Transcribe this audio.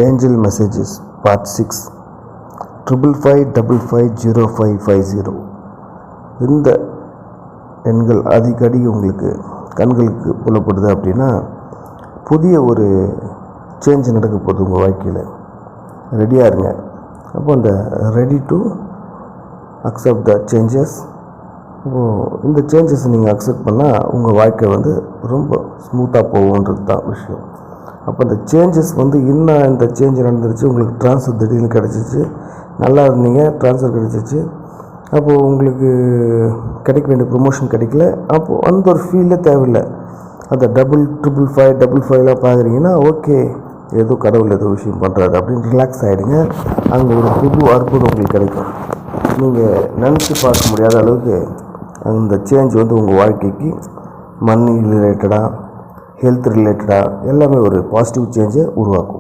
Angel messages part 6 5550550. இந்த எண்கள் அடிக்கடி உங்களுக்கு கண்களுக்கு புலப்படுது அப்படின்னா புதிய ஒரு சேஞ்ச் நடக்க போகுது உங்கள் வாழ்க்கையில். ரெடியாக இருங்க. அப்போ அந்த ready to accept the changes. இந்த சேஞ்சஸ் நீங்கள் அக்செப்ட் பண்ணால் உங்கள் வாழ்க்கை ரொம்ப ஸ்மூத்தாக போகுன்றது தான் விஷயம். அப்போ இந்த சேஞ்சஸ் இன்னும் இந்த சேஞ்ச் நடந்துருச்சு, உங்களுக்கு ட்ரான்ஸ்ஃபர் திடீர்னு கிடச்சிச்சு, நல்லா இருந்தீங்க, ட்ரான்ஸ்ஃபர் கிடச்சிச்சு, அப்போது உங்களுக்கு கிடைக்க வேண்டிய ப்ரொமோஷன் கிடைக்கல, அப்போது அந்த ஒரு ஃபீலே தேவையில்லை. அந்த 555 பார்க்குறீங்கன்னா ஓகே, ஏதோ கடவுள் ஏதோ விஷயம் பண்ணுறாரு அப்படின்னு ரிலாக்ஸ் ஆகிடுங்க. அங்கே ஒரு புது அற்புதம் உங்களுக்கு கிடைக்கும். நீங்கள் நினச்சி பார்க்க முடியாத அளவுக்கு அந்த சேஞ்ச் உங்கள் வாழ்க்கைக்கு மணி ரிலேட்டடாக, ஹெல்த் ரிலேட்டடாக எல்லாமே ஒரு பாசிட்டிவ் சேஞ்சை உருவாக்கும்.